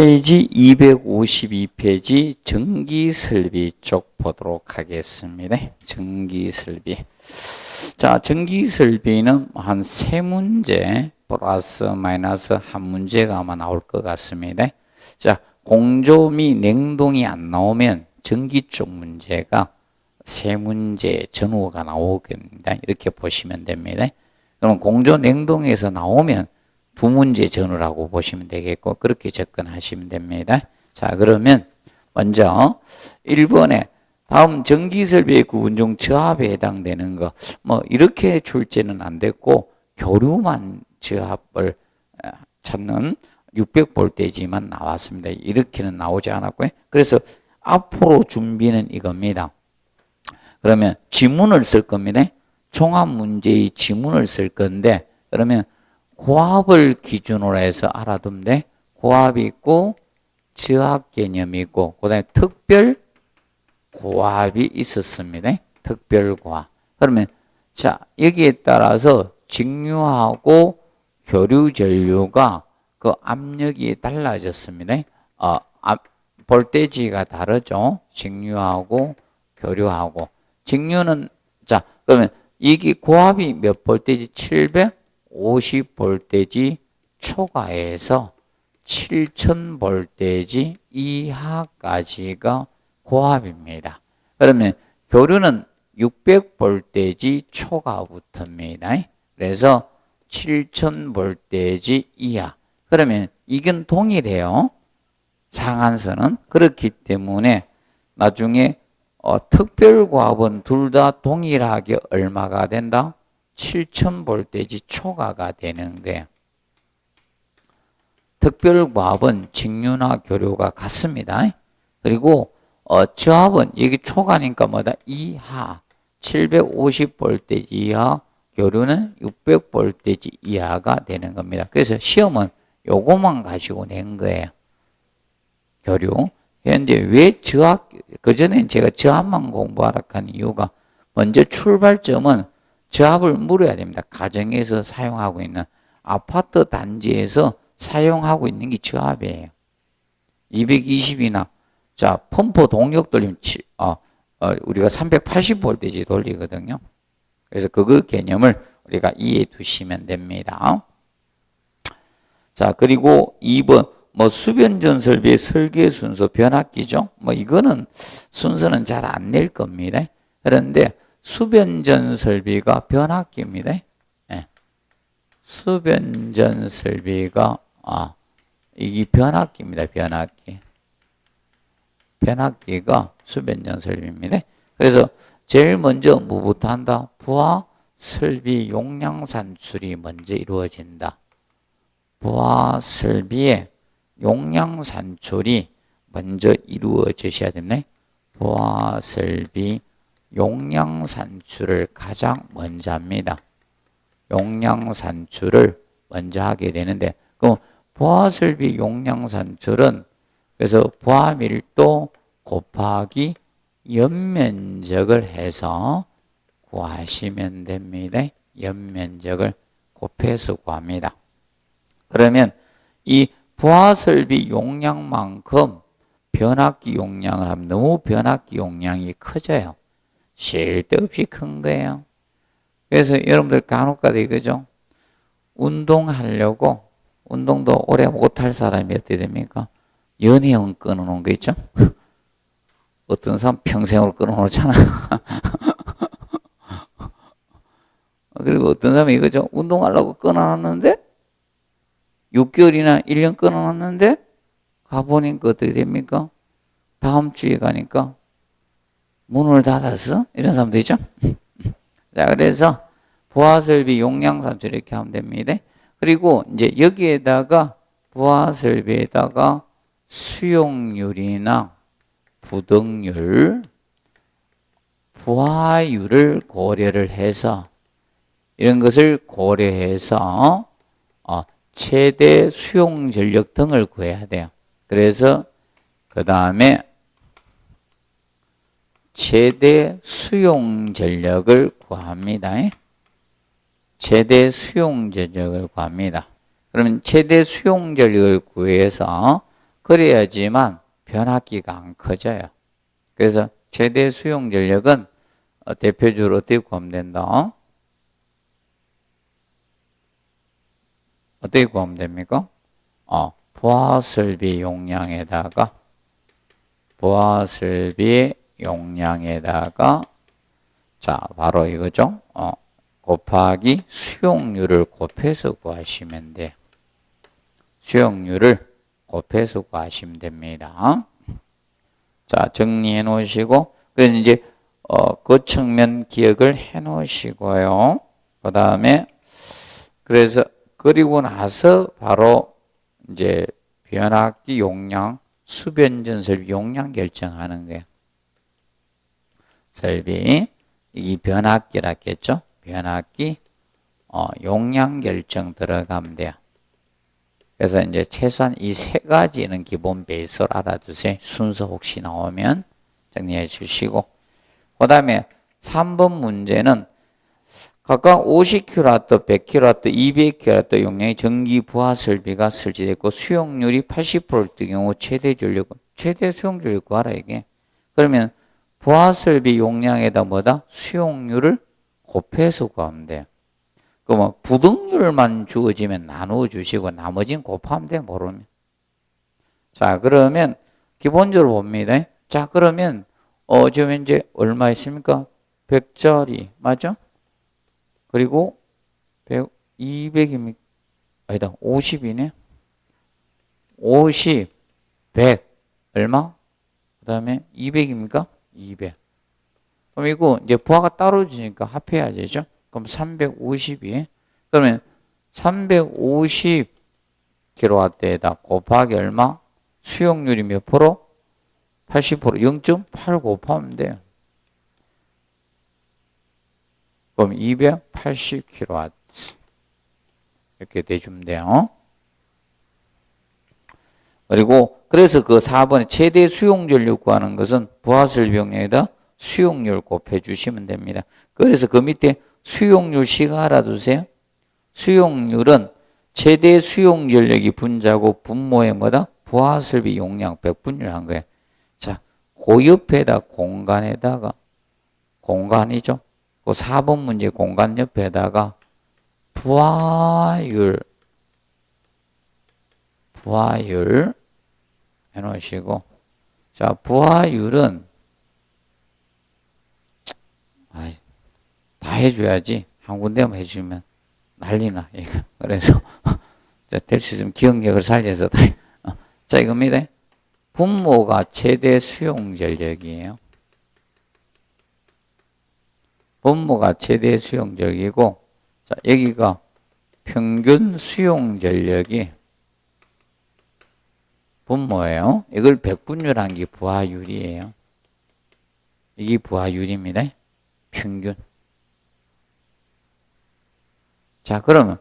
페이지 252페이지 전기설비 쪽 보도록 하겠습니다. 전기설비. 자, 전기설비는 한 3문제 플러스 마이너스 1문제가 아마 나올 것 같습니다. 자, 공조 및 냉동이 안 나오면 전기 쪽 문제가 3문제 전후가 나오겠습니다. 이렇게 보시면 됩니다. 그럼 공조 냉동에서 나오면 2문제 전후라고 보시면 되겠고, 그렇게 접근하시면 됩니다. 자, 그러면 먼저 1번에 다음 전기설비의 구분 중 저압에 해당되는 거, 뭐 이렇게 출제는 안 됐고 교류만 저압을 찾는 600V지만 나왔습니다. 이렇게는 나오지 않았고요. 그래서 앞으로 준비는 이겁니다. 그러면 지문을 쓸 겁니다. 종합 문제의 지문을 쓸 건데, 그러면 고압을 기준으로 해서 알아두면 돼. 고압이 있고 저압 개념이 있고, 그 다음에 특별 고압이 있었습니다. 특별 고압. 그러면 자, 여기에 따라서 직류하고 교류 전류가 그 압력이 달라졌습니다. 볼테지가 다르죠. 직류하고 교류하고. 직류는, 자, 그러면 이게 고압이 몇 볼테지? 750볼테지 초과해서 7000볼테지 이하까지가 고압입니다. 그러면 교류는 600볼테지 초과부터입니다. 그래서 7000볼테지 이하. 그러면 이건 동일해요. 상한선은. 그렇기 때문에 나중에 특별고압은 둘 다 동일하게 얼마가 된다? 7000볼테지 초과가 되는 거예요. 특별고압은 직류나 교류가 같습니다. 그리고 저압은 여기 초과니까 뭐다? 이하. 750볼테지 이하, 교류는 600볼테지 이하가 되는 겁니다. 그래서 시험은 요것만 가지고 낸 거예요. 교류. 그런데 왜 저압, 그전엔 제가 저압만 공부하라 한 이유가, 먼저 출발점은 저압을 물어야 됩니다. 가정에서 사용하고 있는, 아파트 단지에서 사용하고 있는 게 저압이에요. 220이나, 자, 펌프 동력 돌리면 우리가 380볼테지 돌리거든요. 그래서 그 개념을 우리가 이해해 두시면 됩니다. 자, 그리고 2번, 수변전 설비의 설계 순서 변압기죠. 이거는 순서는 잘 안 낼 겁니다. 그런데 수변전 설비가 변압기입니다. 네. 수변전 설비가, 이게 변압기입니다. 변압기. 변압기가 수변전 설비입니다. 그래서 제일 먼저 뭐부터 한다? 부하 설비 용량 산출이 먼저 이루어진다. 부하 설비의 용량 산출이 먼저 이루어지셔야 됩니다. 부하 설비 용량 산출을 가장 먼저 합니다. 용량 산출을 먼저 하게 되는데, 그럼 부하 설비 용량 산출은 그래서 부하 밀도 곱하기 연면적을 해서 구하시면 됩니다. 연면적을 곱해서 구합니다. 그러면 이 부하 설비 용량만큼 변압기 용량을 하면 너무 변압기 용량이 커져요. 쓸데없이 큰 거예요. 그래서 여러분들 간혹가다 이거죠. 운동하려고, 운동도 오래 못할 사람이 어떻게 됩니까? 연회원 끊어놓은 거 있죠? 어떤 사람 평생으로 끊어놓잖아. 그리고 어떤 사람이 이거죠. 운동하려고 끊어놨는데 6개월이나 1년 끊어놨는데 가보니까 어떻게 됩니까? 다음 주에 가니까 문을 닫았어? 이런 사람도 있죠? 자, 그래서 부하설비 용량 산출 이렇게 하면 됩니다. 그리고 이제 여기에다가 부하설비에다가 수용률이나 부등률, 부하율을 고려를 해서 이런 것을 고려해서 최대 수용 전력 등을 구해야 돼요. 그래서 그 다음에 최대 수용 전력을 구합니다. 최대 수용 전력을 구합니다. 그러면 최대 수용 전력을 구해서 그래야지만 변압기가 안 커져요. 그래서 최대 수용 전력은 대표적으로 어떻게 구하면 된다? 어떻게 구하면 됩니까? 부하설비 용량에다가 자, 바로 이거죠. 곱하기 수용률을 곱해서 구하시면 돼요. 수용률을 곱해서 구하시면 됩니다. 자, 정리해 놓으시고, 그래서 이제, 그 측면 기억을 해 놓으시고요. 그 다음에, 그래서, 그리고 나서 바로 이제 변압기 용량, 수변전 설비 용량 결정하는 거예요. 설비, 이 변압기라겠죠? 변압기, 용량 결정 들어가면 돼요. 그래서 이제 최소한 이 세 가지는 기본 베이스로 알아두세요. 순서 혹시 나오면 정리해 주시고. 그 다음에 3번 문제는 각각 50kW, 100kW, 200kW 용량의 전기 부하 설비가 설치됐고 수용률이 80%일 경우 최대 수용 전력 구하라 이게. 그러면 부하 설비 용량에다 뭐다? 수용률을 곱해서 구하면 돼요. 그러면 부등률만 주어지면 나누어 주시고 나머지는 곱하면 돼, 모르면. 자, 그러면 기본적으로 봅니다. 자, 그러면 지금 이제 얼마 있습니까? 100짜리 맞죠? 그리고 100, 200입니까? 아니다, 50이네. 50, 100 얼마? 그 다음에 200입니까? 200. 그럼 이거 이제 부하가 따로 주니까 합해야 되죠? 그럼 350이. 그러면 350kW에다 곱하기 얼마? 수용률이 몇 프로? 80%. 0.8 곱하면 돼요. 그럼 280kW. 이렇게 대주면 돼요. 그리고 그래서 그 4번에 최대 수용 전력 구하는 것은 부하설비용량에다 수용률 곱해 주시면 됩니다. 그래서 그 밑에 수용률 시가 알아두세요. 수용률은 최대 수용 전력이 분자고 분모에 뭐다? 부하설비 용량 100분율 한 거예요. 자, 그 옆에다 공간이죠. 그 4번 문제 공간 옆에다가 부하율 해놓으시고, 자, 부하율은 다 해줘야지. 한 군데만 해주면 난리나, 이거. 그래서, 될 수 있으면 기억력을 살려서 다. 자, 이겁니다. 분모가 최대 수용 전력이에요. 분모가 최대 수용 전력이고, 자, 여기가 평균 수용 전력이 분모예요. 이걸 100분율한 게 부하율이에요. 이게 부하율입니다. 평균. 자, 그러면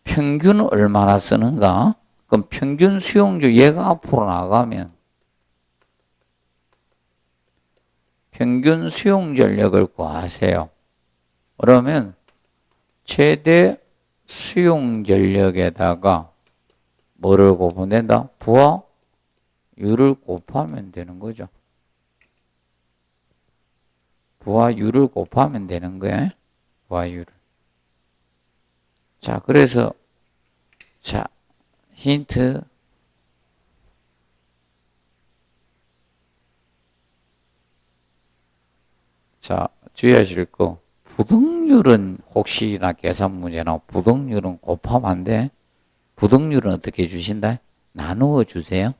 평균은 얼마나 쓰는가? 그럼 평균 수용률 얘가 앞으로 나가면 평균 수용 전력을 구하세요. 그러면 최대 수용 전력에다가 뭐를 곱하면 된다? 부하율을 곱하면 되는 거죠. 부하율을 곱하면 되는 거예요. 부하율을. 자, 그래서 자, 힌트. 자, 주의하실 거. 부등률은 혹시나 계산 문제나 부등률은 곱하면 안 돼. 부등률은 어떻게 주신다? 나누어 주세요.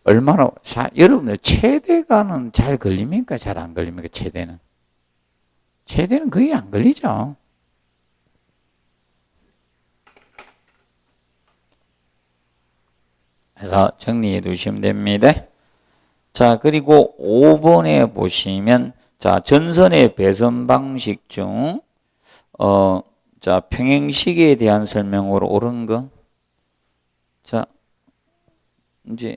얼마나, 여러분들 최대가는 잘 걸립니까? 잘 안 걸립니까? 최대는. 최대는 거의 안 걸리죠. 그래서 정리해 두시면 됩니다. 자, 그리고 5번에 보시면, 자, 전선의 배선 방식 중, 자, 평행시계에 대한 설명으로 옳은 거. 자, 이제,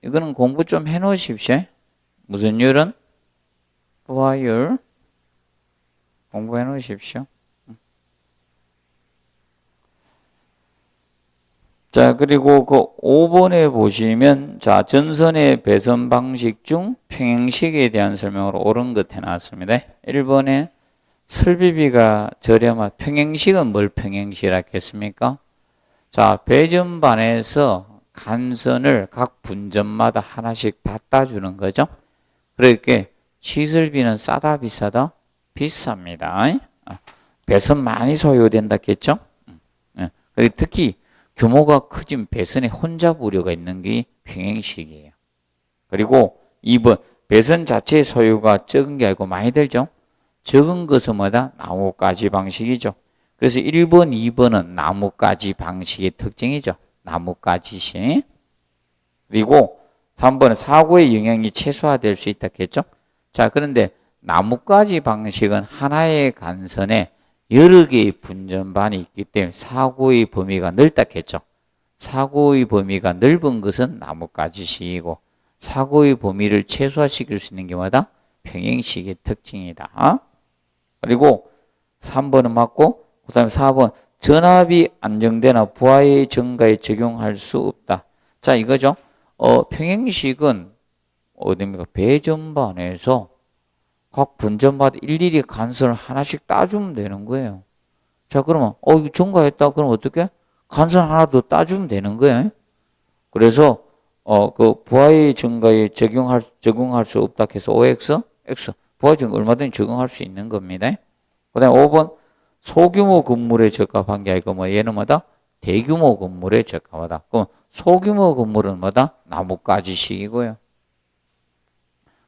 이거는 공부 좀 해 놓으십시오. 무슨 율은? 부하율. 공부해 놓으십시오. 자, 그리고 그 5번에 보시면, 자, 전선의 배선 방식 중 평행식에 대한 설명으로 옳은 것 해놨습니다. 1번에 설비비가 저렴한 평행식은 뭘 평행식이라 했겠습니까? 자, 배전반에서 간선을 각 분전마다 하나씩 다 따주는 거죠. 그러니까 시설비는 싸다 비싸다? 비쌉니다. 배선 많이 소요된다 했겠죠? 그리고 특히 규모가 커진 배선에 혼잡 우려가 있는 게 평행식이에요. 그리고 2번 배선 자체의 소요가 적은 게 아니고 많이 들죠. 적은 것은 뭐다? 나뭇가지 방식이죠. 그래서 1번, 2번은 나뭇가지 방식의 특징이죠. 나뭇가지식. 그리고 3번은 사고의 영향이 최소화될 수 있다 했죠. 자, 그런데 나뭇가지 방식은 하나의 간선에 여러 개의 분전반이 있기 때문에 사고의 범위가 넓다 했죠. 사고의 범위가 넓은 것은 나뭇가지식이고 사고의 범위를 최소화시킬 수 있는 게 뭐다? 평행식의 특징이다. 그리고 3번은 맞고 그 다음에 4번 전압이 안정되나 부하의 증가에 적용할 수 없다. 자, 이거죠. 평행식은 어디입니까? 배전반에서 각 분전마다 일일이 간선을 하나씩 따주면 되는 거예요. 자, 그러면 이거 증가했다. 그럼 어떻게? 간선 하나 더 따주면 되는 거예요. 그래서 그 부하의 증가에 적용할 수 없다 해서 OX, X 부하의 증가 얼마든지 적용할 수 있는 겁니다. 그다음에 5번 소규모 건물에 적합한 게 아니고 얘는 뭐다? 대규모 건물에 적합하다. 그럼 소규모 건물은 뭐다? 나뭇가지식이고요.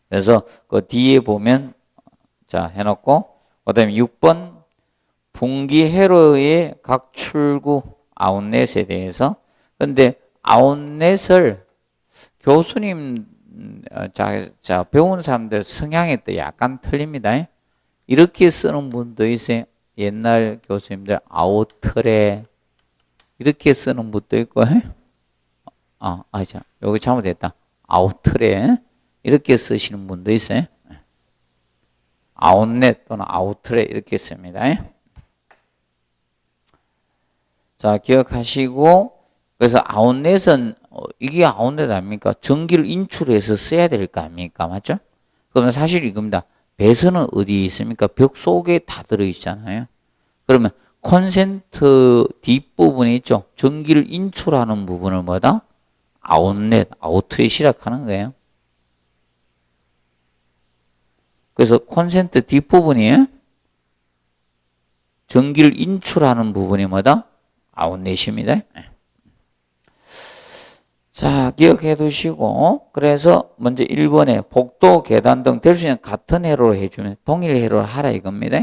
그래서 그 뒤에 보면 자 해놓고 그다음에 6번 분기 회로의 각 출구 아웃렛에 대해서 근데 아웃렛을 교수님 자 배운 사람들 성향에 또 약간 틀립니다. 이렇게 쓰는 분도 있어요. 옛날 교수님들 아웃렛 이렇게 쓰는 분도 있고 자 여기 잘못됐다. 아웃렛 이렇게 쓰시는 분도 있어요. 아웃렛 또는 아웃렛 이렇게 씁니다. 자, 기억하시고 그래서 아웃렛은 이게 아웃렛 아닙니까? 전기를 인출해서 써야 될 거 아닙니까? 맞죠? 그러면 사실 이겁니다. 배선은 어디에 있습니까? 벽 속에 다 들어있잖아요. 그러면 콘센트 뒷부분에 있죠? 전기를 인출하는 부분을 뭐다? 아웃렛이라 하는 거예요. 그래서 콘센트 뒷부분이 전기를 인출하는 부분이 뭐다? 아웃렛입니다. 자, 기억해 두시고 그래서 먼저 1번에 복도, 계단 등 될 수 있는 같은 회로를 해주면 동일 회로를 하라 이겁니다.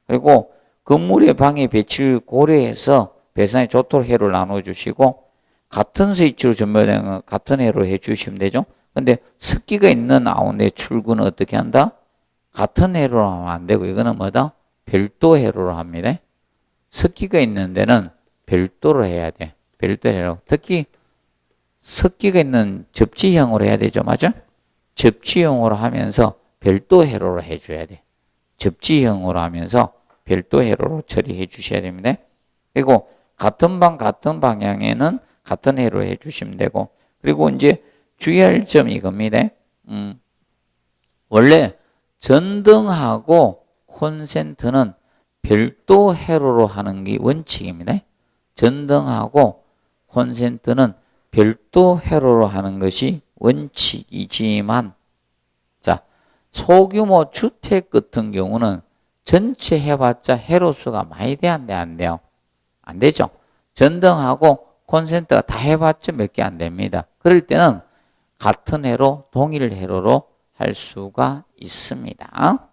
그리고 건물의 방해 배치를 고려해서 배선의 조토 회로를 나눠주시고 같은 스위치로 전멸되는 같은 회로를 해주시면 되죠. 근데 습기가 있는 아웃렛 출구는 어떻게 한다? 같은 회로로 하면 안 되고 이거는 뭐다? 별도 회로로 합니다. 습기가 있는 데는 별도로 해야 돼. 별도 회로. 특히 습기가 있는 접지형으로 해야 되죠. 맞아? 접지형으로 하면서 별도 회로로 해줘야 돼. 접지형으로 하면서 별도 회로로 처리해 주셔야 됩니다. 그리고 같은 같은 방향에는 같은 회로 해주시면 되고 그리고 이제 주의할 점이 이겁니다. 원래 전등하고 콘센트는 별도 회로로 하는 게 원칙입니다. 전등하고 콘센트는 별도 회로로 하는 것이 원칙이지만 자 소규모 주택 같은 경우는 전체 해봤자 회로수가 많이 돼 안 돼? 안 돼요? 안 되죠. 전등하고 콘센트가 다 해봤자 몇 개 안 됩니다. 그럴 때는 같은 회로 동일 회로로 할 수가 있습니다.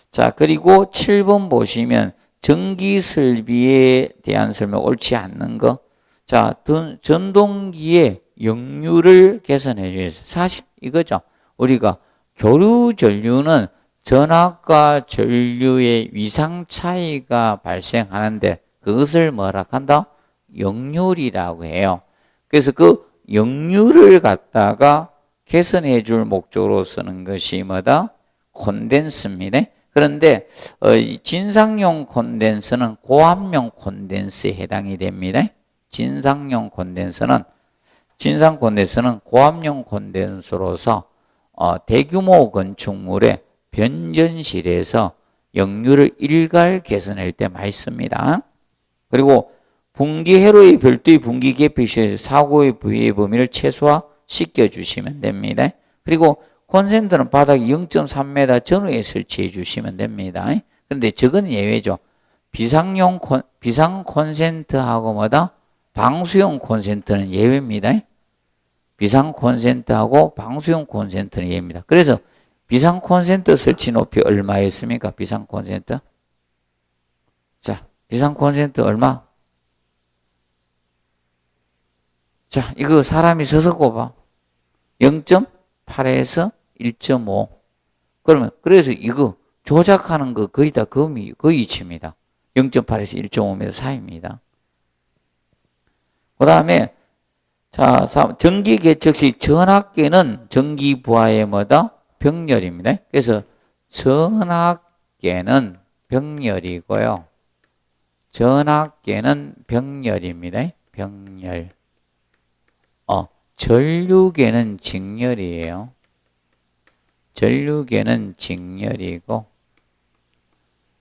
자, 그리고 7번 보시면 전기 설비에 대한 설명 옳지 않는 거. 자, 전동기의 역류를 개선해 주세요. 사실 이거죠. 우리가 교류 전류는 전압과 전류의 위상 차이가 발생하는데 그것을 뭐라 한다? 역률이라고 해요. 그래서 그 역률을 갖다가 개선해 줄 목적으로 쓰는 것이 뭐다? 콘덴서입니다. 그런데 이 진상용 콘덴서는 고압용 콘덴서에 해당이 됩니다. 진상 콘덴서는 고압용 콘덴서로서 대규모 건축물의 변전실에서 역류를 일괄 개선할 때 많이 씁니다. 그리고 분기 회로의 별도의 분기 개폐 시에서 사고의 부위의 범위를 최소화시켜 주시면 됩니다. 그리고 콘센트는 바닥 0.3m 전후에 설치해 주시면 됩니다. 그런데 저건 예외죠. 비상 콘센트하고 뭐다? 방수용 콘센트는 예외입니다. 비상 콘센트하고 방수용 콘센트는 예외입니다. 그래서 비상 콘센트 설치 높이 얼마였습니까? 비상 콘센트. 자, 비상 콘센트 얼마? 자, 이거 사람이 서서 꼽아. 0.8에서 1.5. 그러면, 그래서 이거 조작하는 거 거의 다 그 위치입니다. 0.8에서 1.5m 사이입니다. 그 다음에, 자, 전기 개척 시 전압계는 전기 부하의 뭐다? 병렬입니다. 그래서 전압계는 병렬이고요. 전압계는 병렬입니다. 병렬. 전류계는 직렬이에요. 전류계는 직렬이고,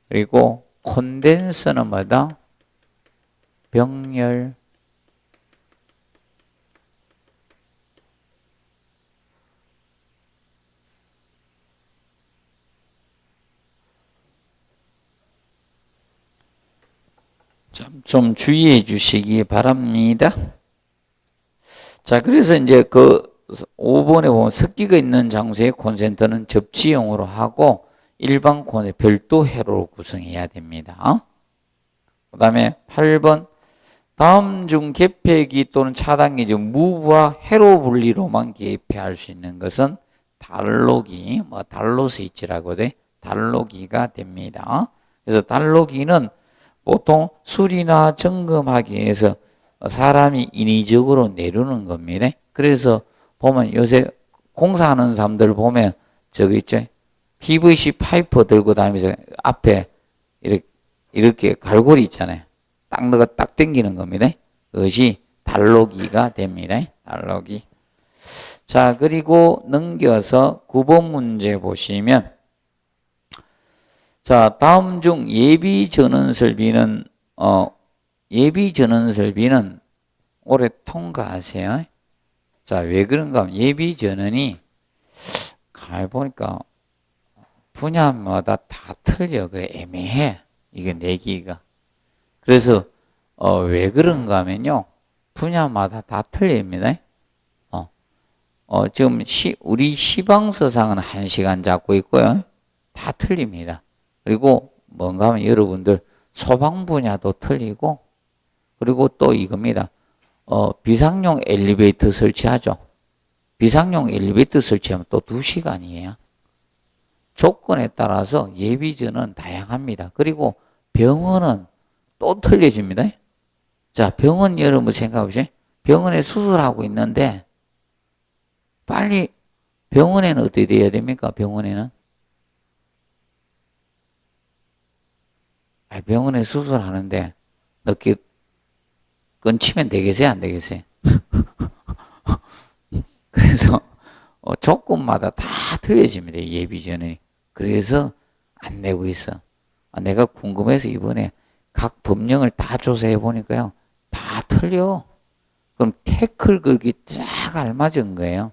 그리고 콘덴서는 뭐다? 병렬. 좀 주의해 주시기 바랍니다. 자, 그래서 이제 그 5번에 보면 습기가 있는 장소의 콘센트는 접지형으로 하고 일반 콘에 별도 회로로 구성해야 됩니다. 그 다음에 8번 다음 중 개폐기 또는 차단기 중 무브와 회로 분리로만 개폐할 수 있는 것은 단로기, 단로 스위치라고 돼. 단로기가 됩니다. 그래서 단로기는 보통 수리나 점검하기 위해서 사람이 인위적으로 내려놓는 겁니다. 그래서 보면 요새 공사하는 사람들 보면 저기 있죠. PVC 파이프 들고 다니면서 앞에 이렇게 갈고리 있잖아요. 딱 넣어 딱 당기는 겁니다. 그것이 단로기가 됩니다. 단로기. 자, 그리고 넘겨서 9번 문제 보시면 자, 다음 중 예비 전원 설비는 올해 통과하세요. 자, 왜 그런가 하면 예비 전원이 가만히 보니까 분야마다 다 틀려. 그래, 애매해. 이게 내기가. 그래서 왜 그런가 하면요. 분야마다 다 틀립니다. 지금 우리 시방서상은 1시간 잡고 있고요. 다 틀립니다. 그리고 뭔가 하면 여러분들 소방 분야도 틀리고, 그리고 또 이겁니다. 비상용 엘리베이터 설치하죠. 비상용 엘리베이터 설치하면 또 2시간이에요. 조건에 따라서 예비전은 다양합니다. 그리고 병원은 또 틀려집니다. 자, 병원 여러분 생각해보세요. 병원에 수술하고 있는데 빨리 병원에는 어떻게 돼야 됩니까? 병원에는 병원에 수술하는데 늦게 끊치면 되겠어요? 안 되겠어요? 그래서 조건마다 다 틀려집니다. 예비전이. 그래서 안 내고 있어. 내가 궁금해서 이번에 각 법령을 다 조사해 보니까요. 다 틀려. 그럼 태클 걸기 쫙 알맞은 거예요.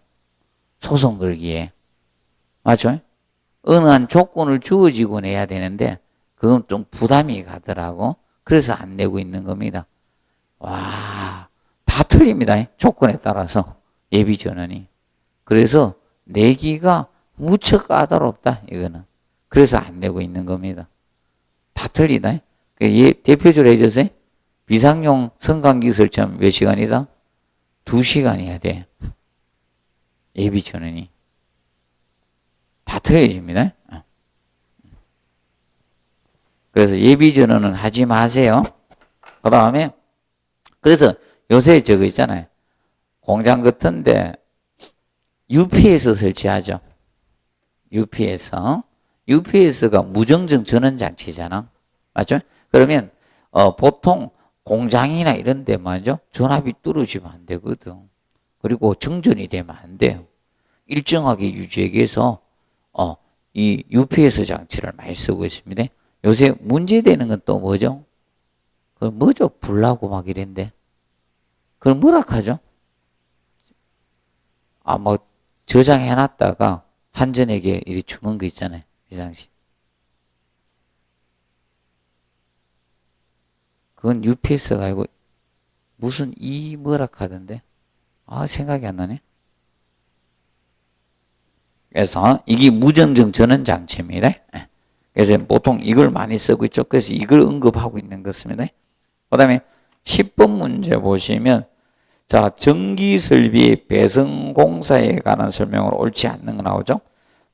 소송 걸기에. 맞죠? 어느 한 조건을 주어지고 내야 되는데 그건 좀 부담이 가더라고. 그래서 안 내고 있는 겁니다. 와, 다 틀립니다. 조건에 따라서 예비 전원이. 그래서 내기가 무척 까다롭다. 이거는. 그래서 안 내고 있는 겁니다. 다 틀리다. 대표적으로 해주세요. 비상용 성강기 설치하면 몇 시간이다? 2시간이야 돼. 예비 전원이. 다 틀려집니다. 그래서 예비 전원은 하지 마세요. 그 다음에 그래서 요새 저거 있잖아요. 공장 같은데 UPS 설치하죠. UPS. UPS가 무정정 전원장치잖아. 맞죠? 그러면 보통 공장이나 이런 데 말이죠. 전압이 떨어지면 안 되거든. 그리고 정전이 되면 안 돼요. 일정하게 유지하기 위해서 이 UPS 장치를 많이 쓰고 있습니다. 요새 문제되는 건 또 뭐죠? 그 뭐죠? 불나고 막 이랬는데. 그걸 뭐라 하죠? 뭐 저장해놨다가 한전에게 이리 주는 거 있잖아요. 비상시. 그건 UPS가 아니고 무슨 뭐라 하던데. 생각이 안 나네. 그래서 이게 무정정 전원 장치입니다. 그래서 보통 이걸 많이 쓰고 있죠. 그래서 이걸 언급하고 있는 것입니다. 그 다음에 10번 문제 보시면 자, 전기설비 배선공사에 관한 설명으로 옳지 않는 거 나오죠.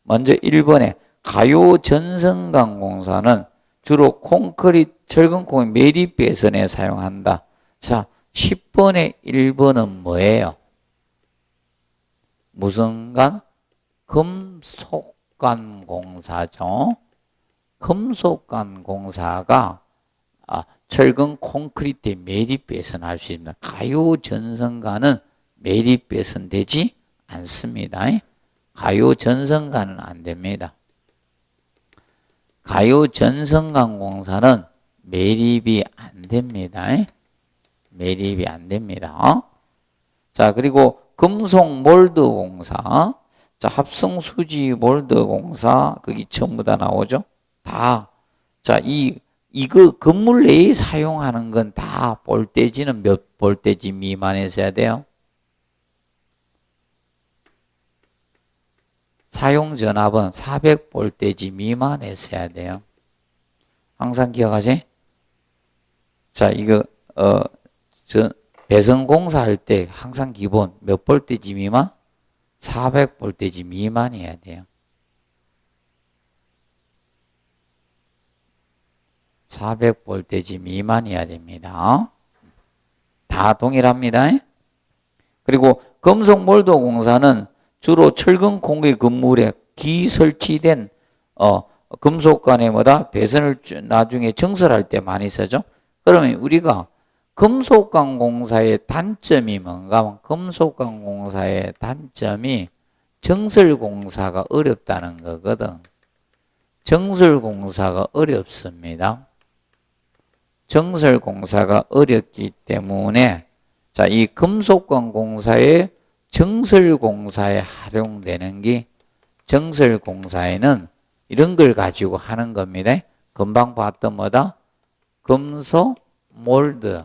먼저 1번에 가요전성강공사는 주로 콘크리트 철근공의 매립 배선에 사용한다. 자, 10번에 1번은 뭐예요? 무슨 간? 금속관 공사죠. 금속관 공사가 철근 콘크리트 매립 배선 할 수 있습니다. 가요 전선관은 매립 배선 되지 않습니다. 가요 전선관은 안 됩니다. 가요 전선관 공사는 매립이 안 됩니다. 매립이 안 됩니다. 자, 그리고 금속 몰드 공사, 자, 합성 수지 몰드 공사, 거기 전부 다 나오죠. 다. 자, 이거 건물 내에 사용하는 건 다 볼테지는 몇 볼테지 미만에서 해야 돼요? 사용 전압은 400볼테지 미만에서 해야 돼요. 항상 기억하지? 자, 이거 배선 공사할 때 항상 기본 몇 볼테지 미만? 400볼테지 미만이어야 돼요. 400볼테지 미만이어야 됩니다. 다 동일합니다. 그리고 금속 몰드 공사는 주로 철근 콘크리트 건물에 기설치된 금속관에 배선을 나중에 증설할 때 많이 쓰죠. 그러면 우리가 금속관 공사의 단점이 뭔가? 금속관 공사의 단점이 정설 공사가 어렵다는 거거든. 정설 공사가 어렵습니다. 정설 공사가 어렵기 때문에 자, 이 금속관 공사의 정설 공사에 활용되는 게 정설 공사에는 이런 걸 가지고 하는 겁니다. 금방 봤던 뭐다? 금속 몰드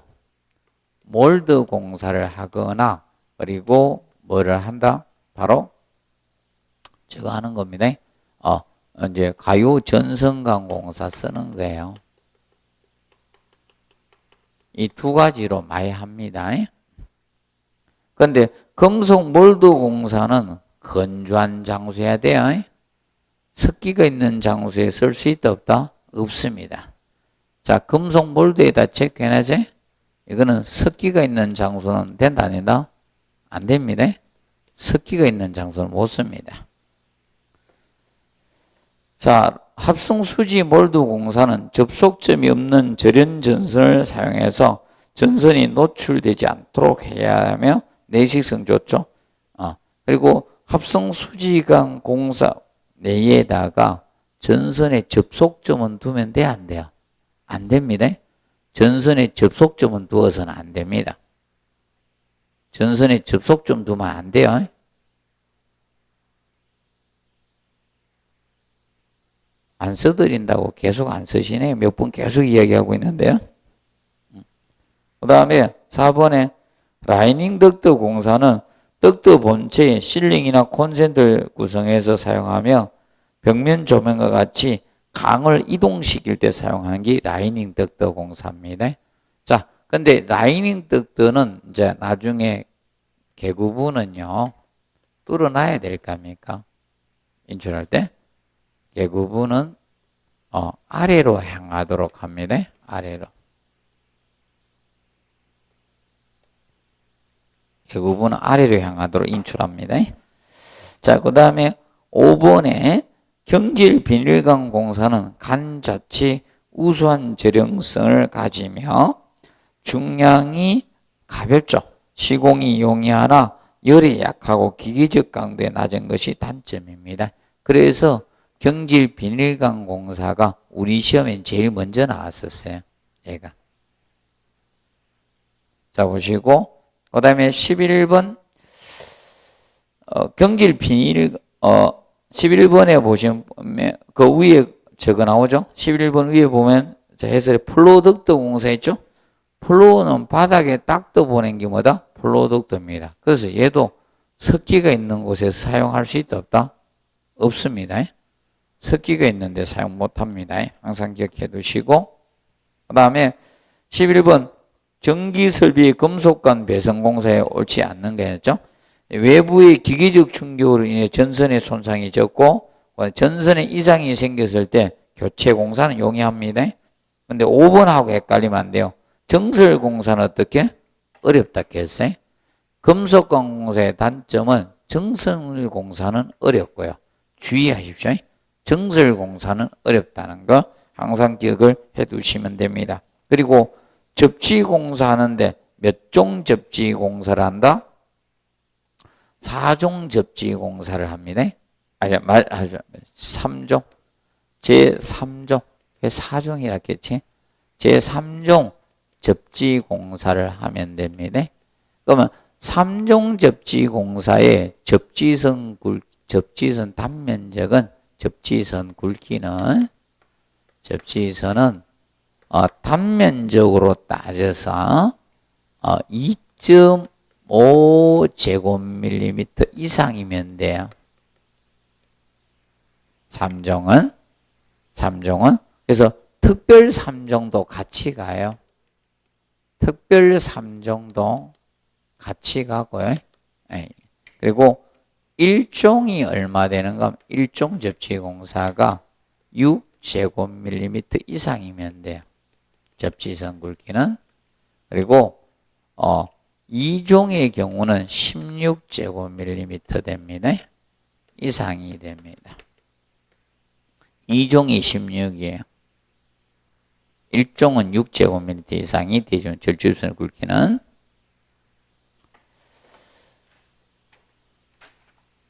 공사를 하거나 그리고 뭐를 한다? 바로 저거 하는 겁니다. 이제 가요 전선강 공사 쓰는 거예요. 이 두 가지로 많이 합니다. 그런데 금속 몰드 공사는 건조한 장소여야 돼요. 습기가 있는 장소에 쓸 수 있다 없다? 없습니다. 자, 금속 몰드에다 체크해야지. 이거는 습기가 있는 장소는 된다 안 된다? 안 됩니다. 습기가 있는 장소는 못 씁니다. 자, 합성수지 몰드 공사는 접속점이 없는 절연 전선을 사용해서 전선이 노출되지 않도록 해야 하며 내식성 좋죠. 그리고 합성수지관 공사 내에다가 전선의 접속점은 두면 돼, 안 돼요? 안 됩니다. 전선의 접속점은 두어서는 안 됩니다. 전선의 접속점 두면 안 돼요. 안 써드린다고 계속 안 쓰시네. 몇 번 계속 이야기하고 있는데요. 그 다음에 4번에 라이닝 덕트 공사는 덕트 본체에 실링이나 콘센트를 구성해서 사용하며 벽면 조명과 같이 강을 이동시킬 때 사용하는 게 라이닝 덕트 공사입니다. 자, 근데 라이닝 덕트는 이제 나중에 개구부는요, 뚫어놔야 될 거 아닙니까? 인출할 때. 개구부는 아래로 향하도록 합니다. 아래로. 개구부는 아래로 향하도록 인출합니다. 자, 그 다음에 5번에 경질 비닐강 공사는 간 자체 우수한 절용성을 가지며 중량이 가볍죠. 시공이 용이하나 열에 약하고 기계적 강도에 낮은 것이 단점입니다. 그래서 경질 비닐강 공사가 우리 시험엔 제일 먼저 나왔었어요. 얘가. 자, 보시고 그 다음에 11번 경질 비닐 11번에 보시면 그 위에 저거 나오죠? 11번 위에 보면 해설에 플로덕트 공사 있죠? 플로우는 바닥에 딱 떠보낸 게 뭐다? 플로덕트입니다. 그래서 얘도 습기가 있는 곳에서 사용할 수 있다 없다? 없습니다. 습기가 있는데 사용 못합니다. 항상 기억해 두시고 그 다음에 11번 전기설비의 금속관 배선공사에 옳지 않는 거였죠. 외부의 기계적 충격으로 인해 전선의 손상이 적고 전선에 이상이 생겼을 때 교체 공사는 용이합니다. 근데 5번하고 헷갈리면 안 돼요. 정설 공사는 어떻게? 어렵다 했어요. 금속관 공사의 단점은 정설 공사는 어렵고요. 주의하십시오. 정설 공사는 어렵다는 거 항상 기억을 해 두시면 됩니다. 그리고 접지 공사하는데 몇 종 접지 공사를 한다? 4종 접지 공사를 합니다. 3종. 제3종. 왜 4종이라 했겠지? 제3종 접지 공사를 하면 됩니다. 그러면 3종 접지 공사의 접지선 단면적은 접지선 굵기는 단면적으로 따져서 2.5제곱밀리미터 이상이면 돼요. 3종은 그래서 특별 3종도 같이 가요. 특별 3종도 같이 가고요. 그리고 1종이 얼마 되는가? 1종 접지공사가 6제곱밀리미터 이상이면 돼요. 접지선 굵기는. 그리고 2종의 경우는 16제곱밀리미터 됩니다. 이상이 됩니다. 2종이 16이에요. 1종은 6제곱밀리미터 이상이 되죠. 접지선 굵기는.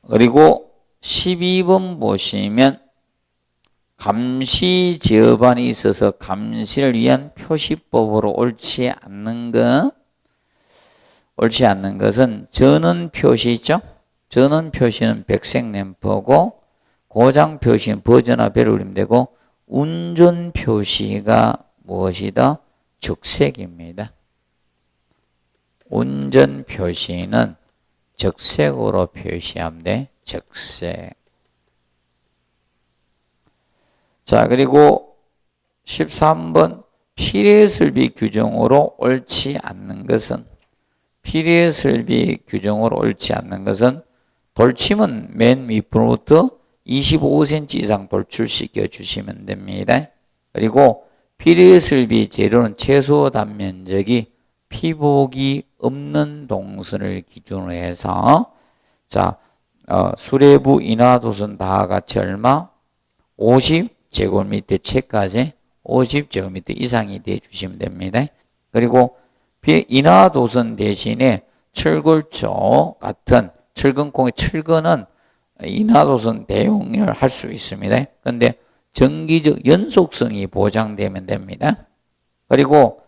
그리고 12번 보시면 감시 제어반이 있어서 감시를 위한 표시법으로 옳지 않는 것은 전원 표시 있죠? 전원 표시는 백색 램프고 고장 표시는 버전화 배를 올리면 되고 운전 표시가 무엇이다? 적색입니다. 운전 표시는 적색으로 표시하면 돼. 적색. 자, 그리고 13번 필요설비 규정으로 옳지 않는 것은 돌침은 맨 밑부터 25cm 이상 돌출시켜 주시면 됩니다. 그리고 필요설비 재료는 최소 단면적이 피복이 없는 동선을 기준으로 해서 자, 수레부 인하도선 다 같이 얼마? 50제곱미터 채까지 50제곱미터 이상이 돼 주시면 됩니다. 그리고 인하도선 대신에 철골조 같은 철근콩의 철근은 인하도선 대용을 할 수 있습니다. 그런데 전기적 연속성이 보장되면 됩니다. 그리고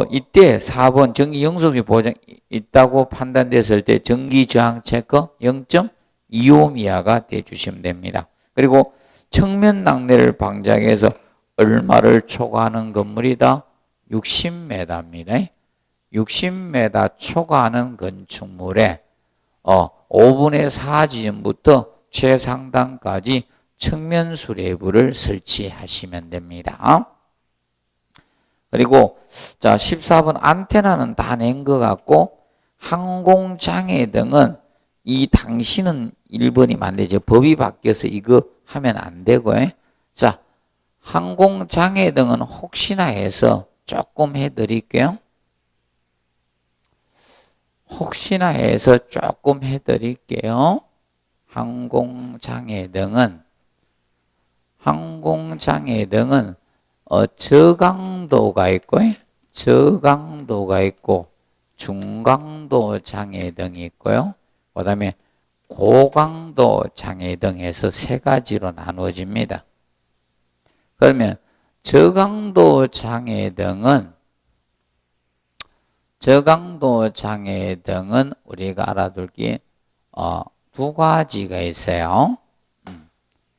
이때 4번 전기 연속이 보장 있다고 판단됐을 때 전기 저항 체크 0.25 이하가 돼 주시면 됩니다. 그리고 측면 낙뢰를 방지하기 위해서 얼마를 초과하는 건물이다? 60m입니다. 60m 초과하는 건축물에 5분의 4 지점부터 최상단까지 측면 수레부를 설치하시면 됩니다. 그리고 자 14번 안테나는 다 낸 것 같고 항공장애 등은 이 당신은 1번이면 안 되죠. 법이 바뀌어서 이거 하면 안 되고요. 자 항공장애 등은 혹시나 해서 조금 해드릴게요. 항공장애 등은 항공장애 등은 저강도가 있고 중강도 장애 등이 있고요. 그 다음에 고강도 장애 등에서 세 가지로 나누어집니다. 그러면 저강도 장애 등은 우리가 알아둘 게 두 가지가 있어요.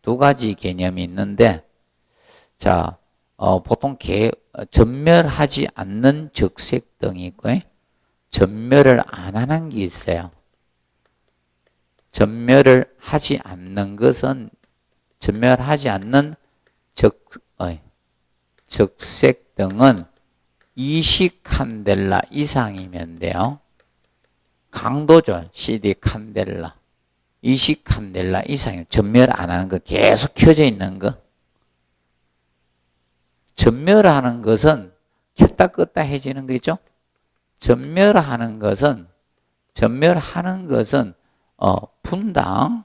두 가지 개념이 있는데, 자, 보통 전멸하지 않는 적색등이 있고요. 전멸을 안 하는 게 있어요. 전멸을 하지 않는 것은, 전멸하지 않는 적색등은 20칸델라 이상이면 돼요. 강도죠. CD 칸델라. 20칸델라 이상이면 전멸 안 하는 거, 계속 켜져 있는 거. 전멸하는 것은 켰다 껐다 해지는 거 있죠? 전멸하는 것은 분당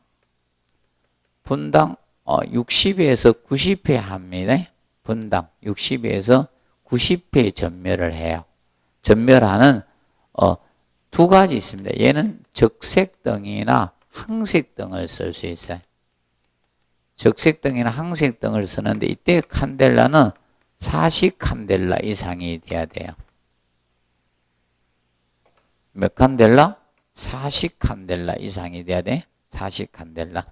60에서 90회 합니다. 분당 60에서 90회 전멸을 해요. 전멸하는 두 가지 있습니다. 얘는 적색등이나 항색등을 쓸 수 있어요. 적색등이나 항색등을 쓰는데 이때 칸델라는 40칸델라 이상이 돼야 돼요. 몇 칸델라? 40칸델라 이상이 돼야 돼. 40칸델라.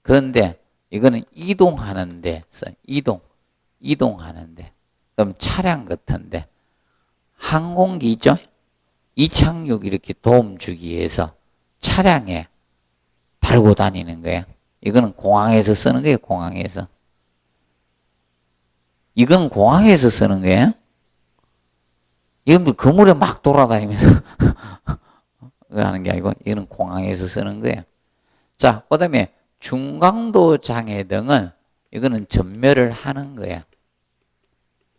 그런데 이거는 이동하는데 써요. 이동하는데. 그럼 차량 같은데 항공기 있죠? 이착륙 이렇게 도움 주기 위해서 차량에 달고 다니는 거예요. 이거는 공항에서 쓰는 거예요. 공항에서. 이건 공항에서 쓰는 거예요. 이건 건물에 막 돌아다니면서 하는 게 아니고 이거는 공항에서 쓰는 거예요. 자, 그 다음에 중강도 장애 등은 이거는 전멸을 하는 거예요.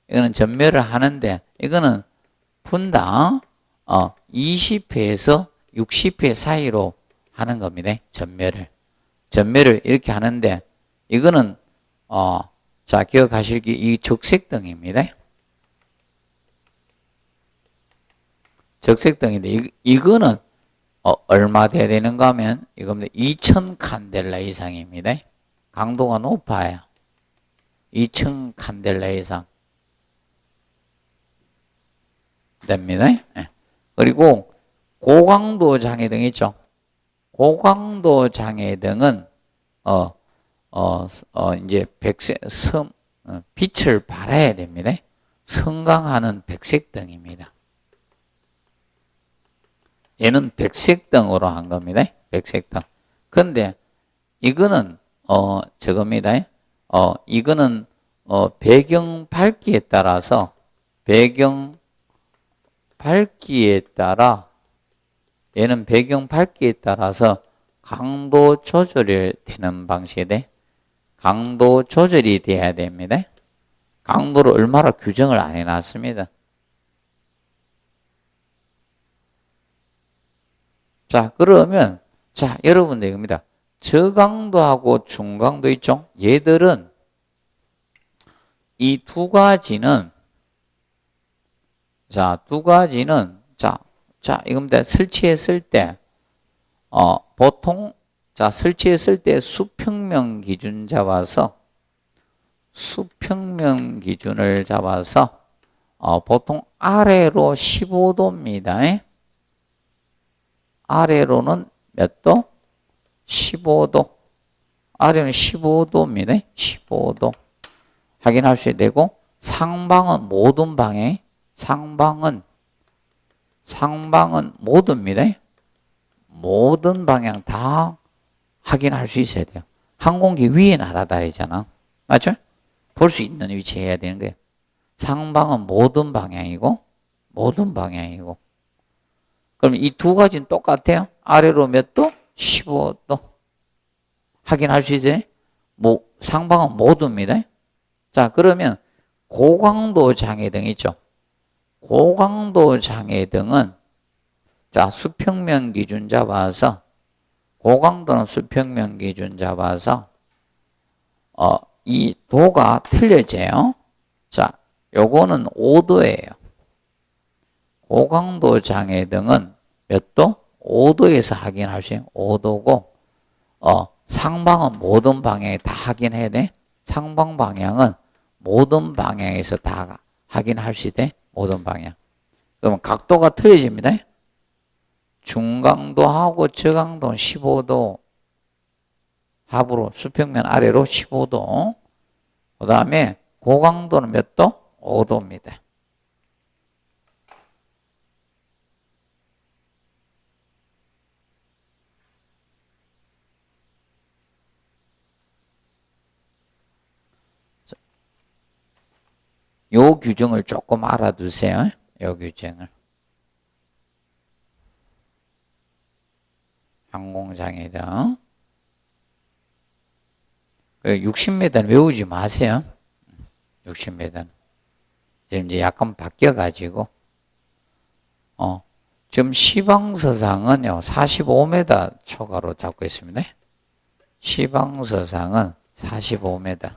이거는 전멸을 하는데 이거는 분당 20회에서 60회 사이로 하는 겁니다. 전멸을 이렇게 하는데 이거는 자, 기억하실 게 이 적색등입니다. 적색등인데 이거는 얼마 돼야 되는가 하면 이겁니다. 2000칸델라 이상입니다. 강도가 높아요. 2000칸델라 이상 됩니다. 그리고 고강도 장애등 있죠. 고강도 장애등은 이제 빛을 발해야 됩니다. 성강하는 백색등입니다. 얘는 백색등으로 한 겁니다. 백색등. 근데 이거는 저겁니다. 이거는 배경 밝기에 따라서 얘는 배경 밝기에 따라서 강도 조절이 되는 방식이 돼. 강도 조절이 돼야 됩니다. 강도를 얼마나 규정을 안 해놨습니다. 자, 그러면, 자, 여러분들 이겁니다. 저강도하고 중강도 있죠? 얘들은, 이 두 가지는, 이겁니다. 설치했을 때, 보통, 설치했을 때 수평면 기준 잡아서, 보통 아래로 15도입니다. 아래로는 몇 도? 15도. 아래는 15도입니다. 15도. 확인하셔야 되고, 상방은 모든 방에, 상방은 모든입니다. 모든 방향 다 확인할 수 있어야 돼요. 항공기 위에 날아다니잖아. 맞죠? 볼 수 있는 위치에 해야 되는 거예요. 상방은 모든 방향이고, 그럼 이 두 가지는 똑같아요? 아래로 몇 도? 15도. 확인할 수 있어요? 상방은 모두입니다. 자, 그러면 고강도 장애등 있죠? 고강도 장애등은 수평면 기준 잡아서 고강도는 수평면 기준 잡아서 이 도가 틀려져요. 자, 요거는 5도예요. 고강도 장애등은 몇 도? 5도에서 확인하세요. 5도고, 상방은 모든 방향에 다 확인해야 돼. 상방 방향은 모든 방향에서 다 확인할 수 있대. 모든 방향. 그러면 각도가 틀려집니다. 중강도하고 저강도는 15도. 합으로 수평면 아래로 15도. 그 다음에 고강도는 몇 도? 5도입니다. 요 규정을 조금 알아두세요. 요 규정을. 항공장애등. 60m는 외우지 마세요. 60m는. 지금 이제 약간 바뀌어가지고, 지금 시방서상은요, 45m 초과로 잡고 있습니다. 시방서상은 45m.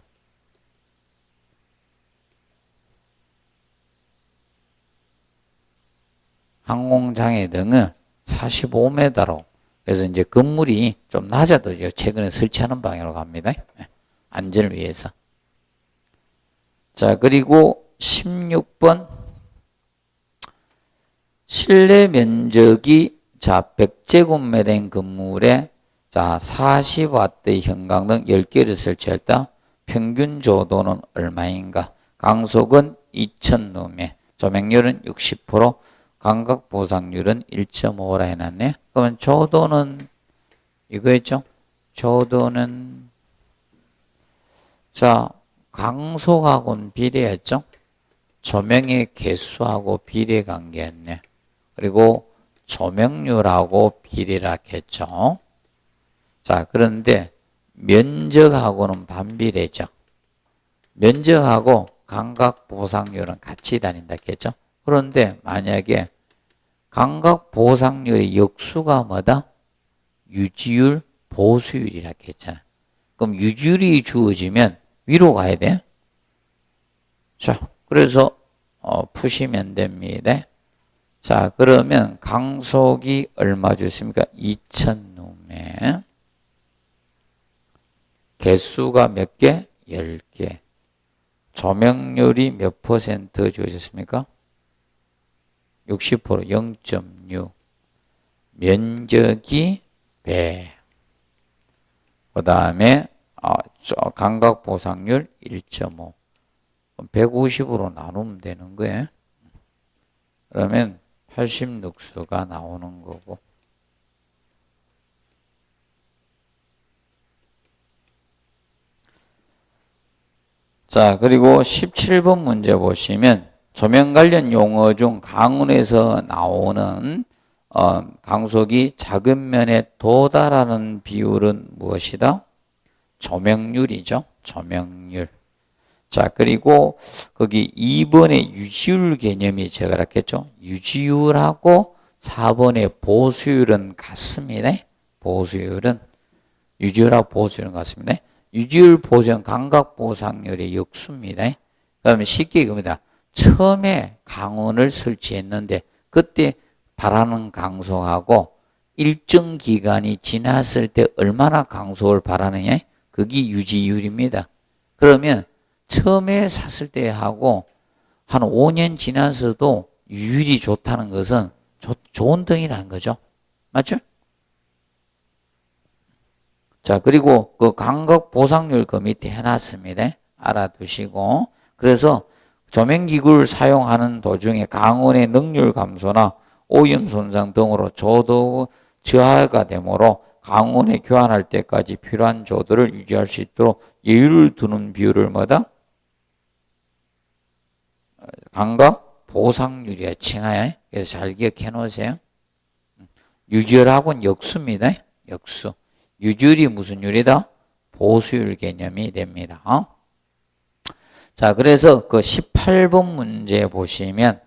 항공장애 등은 45m로. 그래서 이제 건물이 좀 낮아도 최근에 설치하는 방향으로 갑니다. 안전을 위해서. 자, 그리고 16번. 실내 면적이 100제곱미터인 건물에 40W의 형광등 10개를 설치했다. 평균 조도는 얼마인가? 강속은 2000루멘, 조명률은 60%, 감각 보상률은 1.5라 해놨네. 그러면 조도는 이거였죠? 조도는 강속하고는 비례했죠? 조명의 개수하고 비례 관계였네. 그리고 조명률하고 비례라 했죠. 자, 그런데 면적하고는 반비례죠. 면적하고 감각 보상률은 같이 다닌다 했죠. 그런데 만약에 감각 보상률의 역수가 뭐다? 유지율, 보수율이라 했잖아. 그럼 유지율이 주어지면 위로 가야 돼. 자, 그래서 푸시면 됩니다. 자, 그러면 강속이 얼마 주셨습니까? 2000루멘. 개수가 몇 개? 10개. 조명률이 몇 퍼센트 주셨습니까? 60%, 0.6. 면적이 100. 그 다음에 감각 보상률 1.5. 150으로 나누면 되는 거예요. 그러면 86수가 나오는 거고. 자, 그리고 17번 문제 보시면 조명 관련 용어 중 강운에서 나오는 강속이 작은 면에 도달하는 비율은 무엇이다? 조명률이죠. 조명률. 자, 그리고 거기 2번의 유지율 개념이 제가 그랬겠죠. 유지율하고 4번의 보수율은 같습니다. 보수율은 유지율하고 보수율은 같습니다. 유지율, 보수율은 감각 보상률의 역수입니다. 그러면 쉽게 이겁니다. 처음에 강원을 설치했는데 그때 바라는 강속하고 일정 기간이 지났을 때 얼마나 강속을 바라느냐? 그게 유지율입니다. 그러면 처음에 샀을 때 하고 한 5년 지나서도 유율이 좋다는 것은 좋은 등이라는 거죠. 맞죠? 자, 그리고 그 감각 보상률 그 밑에 해놨습니다. 알아두시고. 그래서 조명기구를 사용하는 도중에 강원의 능률 감소나 오염 손상 등으로 조도 저하가 되므로 강원에 교환할 때까지 필요한 조도를 유지할 수 있도록 여유를 두는 비율을 뭐다? 감각 보상률이야, 칭하야. 그래서 잘 기억해 놓으세요. 유지율하고는 역수입니다. 역수. 유지율이 무슨 율이다? 보수율 개념이 됩니다. 자, 그래서 그 18번 문제 보시면,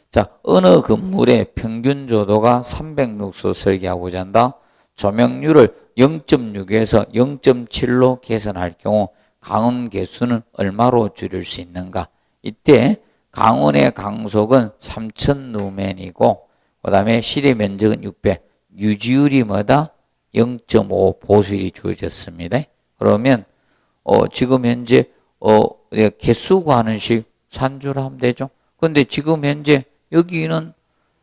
자, 어느 건물의 평균 조도가 300룩스 설계하고자 한다. 조명률을 0.6에서 0.7로 개선할 경우 강운 개수는 얼마로 줄일 수 있는가? 이때 강운의 강속은 3000 루멘이고 그 다음에 실의 면적은 600, 유지율이 뭐다? 0.5 보수율이 주어졌습니다. 그러면 지금 현재 개수 구하는 식 산수를 하면 되죠. 근데 지금 현재 여기는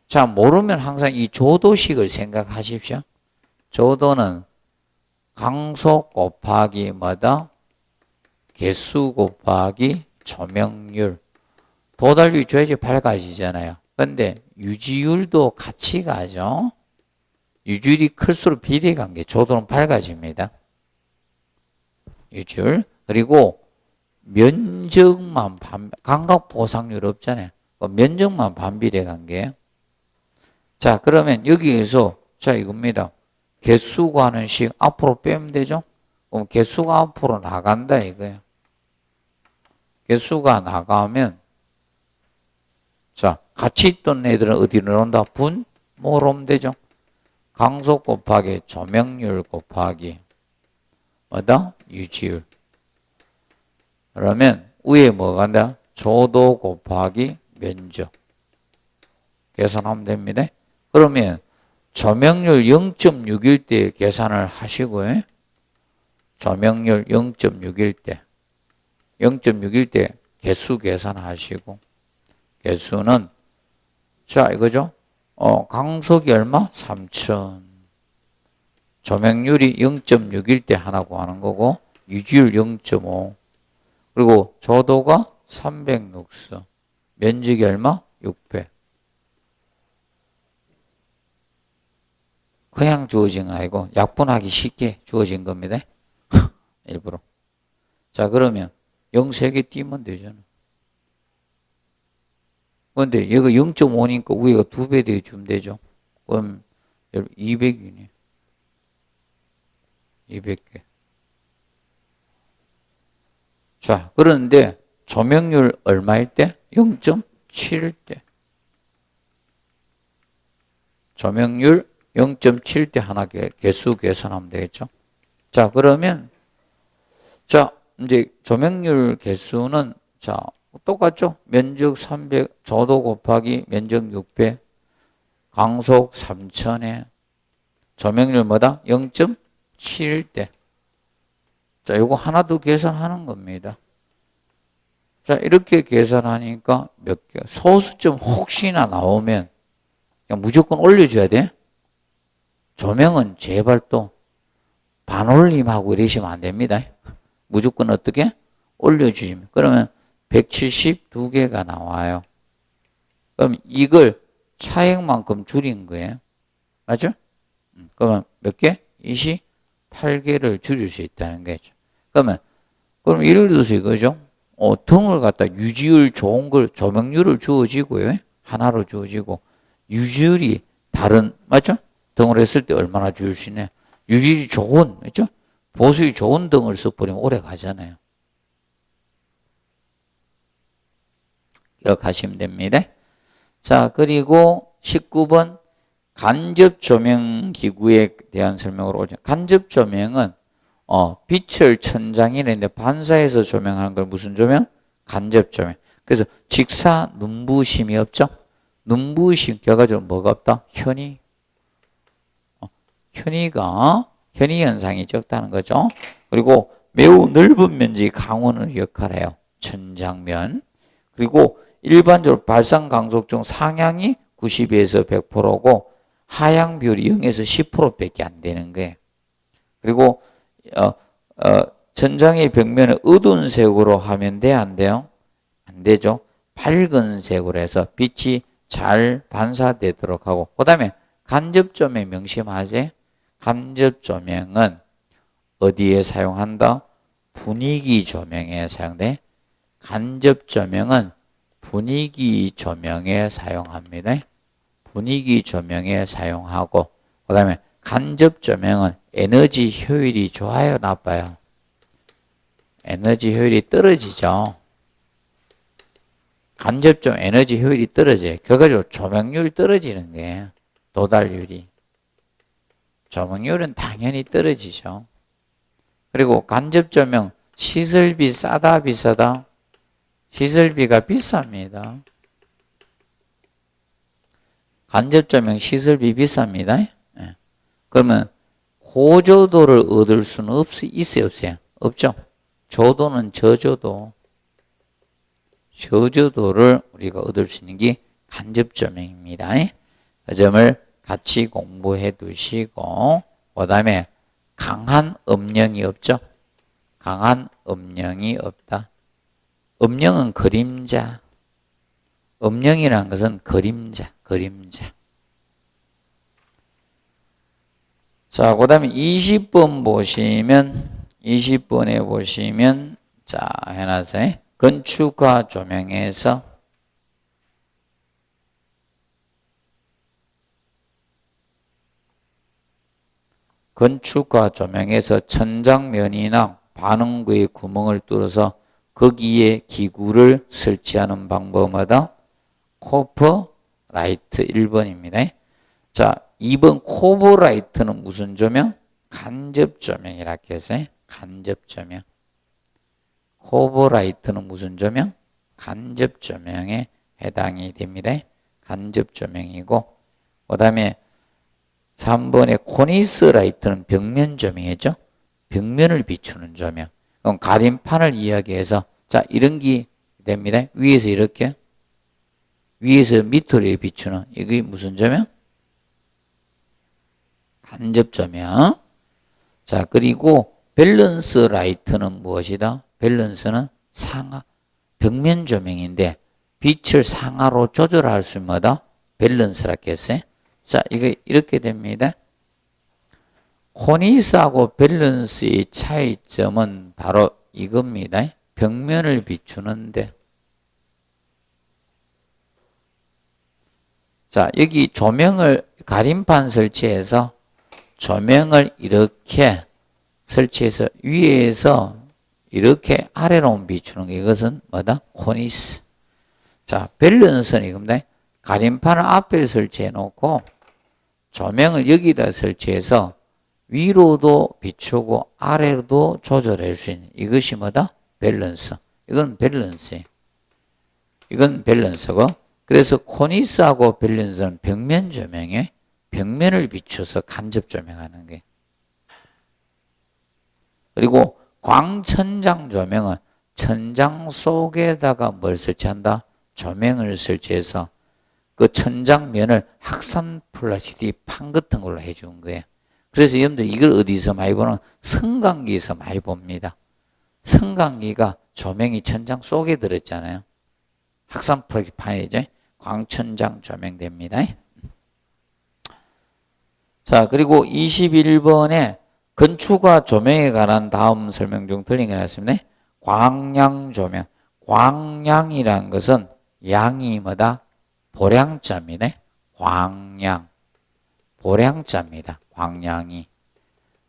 자 모르면 항상 이 조도식을 생각하십시오. 조도는 강속 곱하기 뭐다? 개수 곱하기 조명률. 도달률 줘야지 밝아지잖아요. 근데 유지율도 같이 가죠. 유지율이 클수록 비례관계, 조도는 밝아집니다. 유지율. 그리고 면적만 감각보상률 없잖아요. 면적만 반비례관계. 자, 그러면 여기에서 자 이겁니다. 개수 구하는 식 앞으로 빼면 되죠. 그럼 개수가 앞으로 나간다 이거예요. 개수가 나가면 자 같이 있던 애들은 어디로 온다? 분모로 오면 되죠. 강속 곱하기 조명률 곱하기 뭐다? 유지율. 그러면 위에 뭐가 간다? 조도 곱하기 면적. 계산하면 됩니다. 그러면 조명률 0.6일 때 계산을 하시고요. 조명률 0.6일 때 0.6일 때 개수 계산하시고 개수는 자 이거죠. 강속이 얼마? 3000. 조명률이 0.6일 때 하나 구하는 거고 유지율 0.5. 그리고 조도가 300 룩스. 면적이 얼마? 600. 그냥 주어진 건 아니고 약분하기 쉽게 주어진 겁니다. 일부러. 자 그러면 0 3개 띄면 되잖아. 그런데 얘가 0.5니까 위에가 2배 더 주면 되죠. 그럼 200이네. 200개. 자, 그런데 조명률 얼마일 때? 0.7일 때. 조명률 0.7일 때 하나 개수 계산하면 되겠죠. 자, 그러면 자, 이제 조명률 개수는 자, 똑같죠? 면적 300, 조도 곱하기 면적 600, 강속 3000에 조명률 뭐다? 0.7일 때. 자, 요거 하나 더 계산하는 겁니다. 자, 이렇게 계산하니까 몇 개? 소수점 혹시나 나오면 그냥 무조건 올려줘야 돼. 조명은 제발 또 반올림하고 이러시면 안 됩니다. 무조건 어떻게? 올려주시면. 그러면 172개가 나와요. 그럼 이걸 차액만큼 줄인 거예요. 맞죠? 그러면 몇 개? 28개를 줄일 수 있다는 거죠. 그럼 예를 들어서 이거죠. 등을 갖다 유지율 좋은 걸 조명률을 주어지고요. 하나로 주어지고 유지율이 다른 맞죠? 등을 했을 때 얼마나 줄일 수 있냐? 유지율이 좋은 맞죠? 보수율이 좋은 등을 써버리면 오래 가잖아요. 기억하시면 됩니다. 자, 그리고 19번 간접 조명 기구에 대한 설명으로 오죠. 간접 조명은 빛을 천장에 있는데 반사해서 조명하는 걸 무슨 조명? 간접 조명. 그래서 직사 눈부심이 없죠. 눈부심 결과적으로 뭐가 없다? 현이. 현이 현상이 적다는 거죠. 그리고 매우 넓은 면적이 강원을 역할해요. 천장면. 그리고 일반적으로 발산 강속 중 상향이 90에서 100%고 하향 비율이 0에서 10%밖에 안 되는 거예요. 그리고 천장의 벽면을 어두운 색으로 하면 돼? 안 돼요? 안 되죠. 밝은 색으로 해서 빛이 잘 반사되도록 하고 그 다음에 간접 조명 명심하세요. 간접 조명은 어디에 사용한다? 분위기 조명에 사용돼. 간접 조명은 분위기 조명에 사용합니다. 분위기 조명에 사용하고 그 다음에 간접 조명은 에너지 효율이 좋아요? 나빠요? 에너지 효율이 떨어지죠. 간접 조명 에너지 효율이 떨어져요. 결과적으로 조명률이 떨어지는 거예요. 도달률이. 조명률은 당연히 떨어지죠. 그리고 간접 조명 시설비 싸다 비싸다? 시설비가 비쌉니다. 간접조명 시설비 비쌉니다. 예. 그러면 고조도를 얻을 수는 있어요, 없어요? 없죠. 조도는 저조도. 저조도를 우리가 얻을 수 있는 게 간접조명입니다. 그 점을 같이 공부해 두시고, 그 다음에 강한 음영이 없죠. 강한 음영이 없다. 음영은 그림자. 음영이라는 것은 그림자. 자, 그 다음에 20번 보시면, 20번에 보시면, 자, 해놨어요. 건축과 조명에서 천장면이나 반응구의 구멍을 뚫어서 거기에 기구를 설치하는 방법마다 코퍼라이트 1번입니다. 자, 2번 코버라이트는 무슨 조명? 간접조명이라고 했어요. 간접조명. 코버라이트는 무슨 조명? 간접조명에 해당이 됩니다. 간접조명이고, 그 다음에 3번의 코니스라이트는 벽면조명이죠. 벽면을 비추는 조명. 그럼 가림판을 이야기해서, 자, 이런 게 됩니다. 위에서 이렇게, 위에서 밑으로 비추는, 이게 무슨 조명? 간접조명. 자, 그리고 밸런스 라이트는 무엇이다? 밸런스는 상하, 벽면 조명인데 빛을 상하로 조절할 수 있다. 밸런스라고 했어요. 자, 이게 이렇게 됩니다. 코니스하고 밸런스의 차이점은 바로 이겁니다. 벽면을 비추는데, 자, 여기 조명을 가림판 설치해서 조명을 이렇게 설치해서 위에서 이렇게 아래로 비추는 게 이것은 뭐다? 코니스. 자, 밸런스는 이겁니다. 가림판을 앞에 설치해 놓고 조명을 여기다 설치해서 위로도 비추고 아래로도 조절할 수 있는 이것이 뭐다? 밸런스. 이건 밸런스예요. 이건 밸런스고, 그래서 코니스하고 밸런스는 벽면 조명에 벽면을 비춰서 간접 조명하는 게. 그리고 광천장 조명은 천장 속에다가 뭘 설치한다? 조명을 설치해서 그 천장면을 확산 플라시티 판 같은 걸로 해준 거예요. 그래서 여러분들 이걸 어디서 많이 보는? 성강기에서 많이 봅니다. 성강기가 조명이 천장 속에 들었잖아요. 확산 플라시티 판이죠. 광천장 조명됩니다. 자, 그리고 21번에 건축과 조명에 관한 다음 설명 중 틀린 게 나왔습니다. 광양 조명. 광양이라는 것은 양이 뭐다? 보량자입니다. 광양. 보량자입니다. 광양이.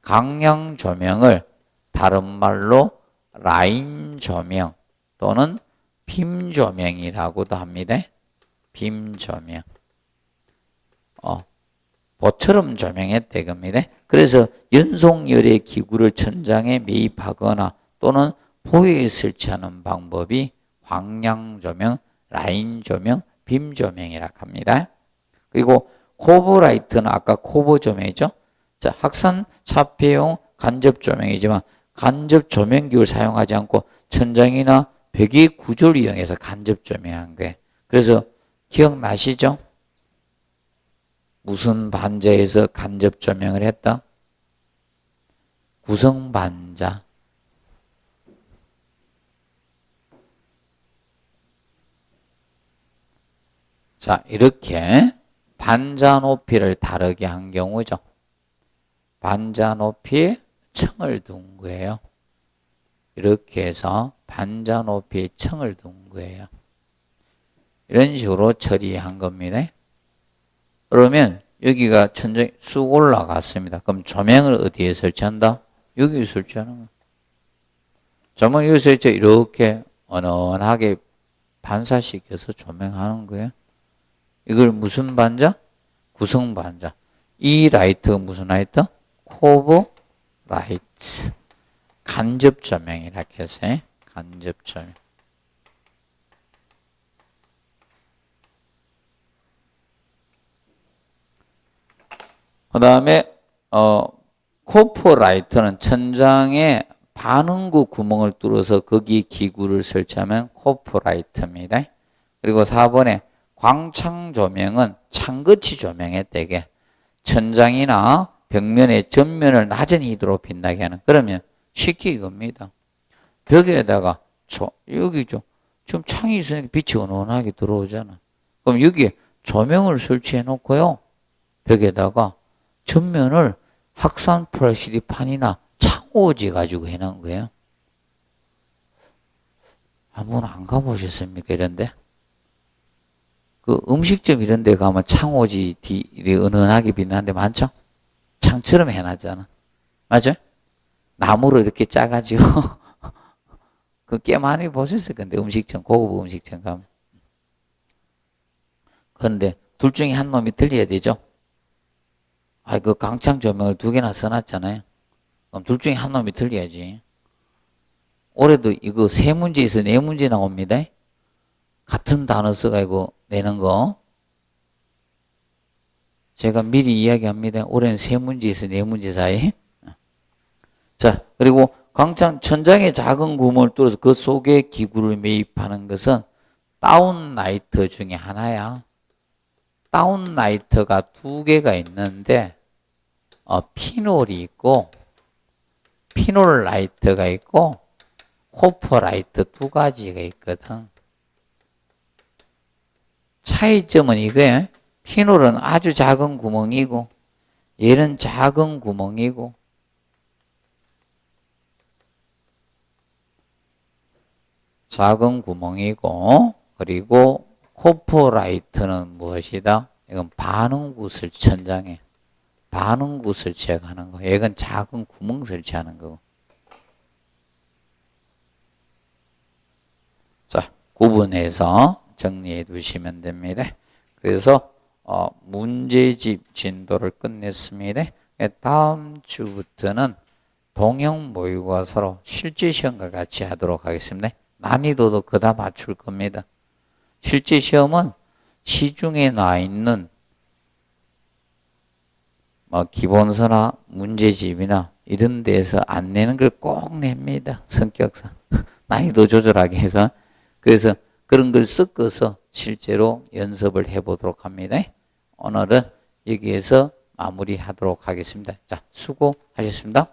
광양 조명을 다른 말로 라인 조명 또는 빔 조명이라고도 합니다. 빔 조명. 보처럼 조명했다 이겁니다. 그래서 연속열의 기구를 천장에 매입하거나 또는 포에 설치하는 방법이 광양 조명, 라인 조명, 빔 조명이라고 합니다. 그리고 코버라이트는 아까 코버 조명이죠. 자, 확산 차폐용 간접 조명이지만 간접 조명기를 사용하지 않고 천장이나 벽의 구조를 이용해서 간접 조명한 거예요. 그래서 기억나시죠? 무슨 반자에서 간접 조명을 했다? 구성반자. 자, 이렇게 반자 높이를 다르게 한 경우죠. 반자 높이에 층을 둔 거예요. 이렇게 해서 반자 높이에 층을 둔 거예요. 이런 식으로 처리한 겁니다. 그러면 여기가 천장이 쑥 올라갔습니다. 그럼 조명을 어디에 설치한다? 여기에 설치하는 거예요. 조명 여기 설치 이렇게 은은하게 반사시켜서 조명하는 거예요. 이걸 무슨 반자? 구성 반자. 이 라이트가 무슨 라이트? 코버 라이트. 간접 조명이라 했어요. 간접 조명. 그 다음에 코퍼라이트는 천장에 반응구 구멍을 뚫어서 거기에 기구를 설치하면 코퍼라이트입니다. 그리고 4번에 광창 조명은 창거치 조명에 되게 천장이나 벽면의 전면을 낮은 희도로 빛나게 하는. 그러면 쉽게 이겁니다. 벽에다가 여기 지금 창이 있으니까 빛이 은은하게 들어오잖아. 그럼 여기에 조명을 설치해 놓고요. 벽에다가 전면을 확산 플래시디 판이나 창호지 가지고 해놓은 거예요. 한번 안 가보셨습니까? 이런데? 그 음식점 이런 데 가면 창호지 은은하게 빛나는 데 많죠? 창처럼 해놨잖아. 맞죠? 나무로 이렇게 짜가지고. 그 꽤 많이 보셨을 건데, 음식점, 고급 음식점 가면. 그런데 둘 중에 한 놈이 틀려야 되죠? 그 강창 조명을 2개나 써놨잖아요. 그럼 둘 중에 한 놈이 틀려야지. 올해도 이거 3문제에서 4문제 나옵니다. 같은 단어 써가지고 내는 거. 제가 미리 이야기합니다. 올해는 3문제에서 4문제 사이. 자, 그리고 천장에 작은 구멍을 뚫어서 그 속에 기구를 매입하는 것은 다운라이터 중에 하나야. 다운라이터가 2개가 있는데, 피놀이 있고, 피놀 라이트가 있고, 코퍼라이트 2가지가 있거든. 차이점은 이거예요. 피놀은 아주 작은 구멍이고, 얘는 작은 구멍이고, 그리고 코퍼라이트는 무엇이다? 이건 반응구 천장에 반응구 설치하는 거. 얘는 작은 구멍 설치하는 거고. 자, 구분해서 정리해 두시면 됩니다. 그래서 문제집 진도를 끝냈습니다. 다음 주부터는 동형 모의고사로 실제 시험과 같이 하도록 하겠습니다. 난이도도 그다 맞출 겁니다. 실제 시험은 시중에 나와 있는 기본서나 문제집이나 이런 데서 안 내는 걸 꼭 냅니다. 성격상. 난이도 조절하게 해서. 그래서 그런 걸 섞어서 실제로 연습을 해보도록 합니다. 오늘은 여기에서 마무리하도록 하겠습니다. 자, 수고하셨습니다.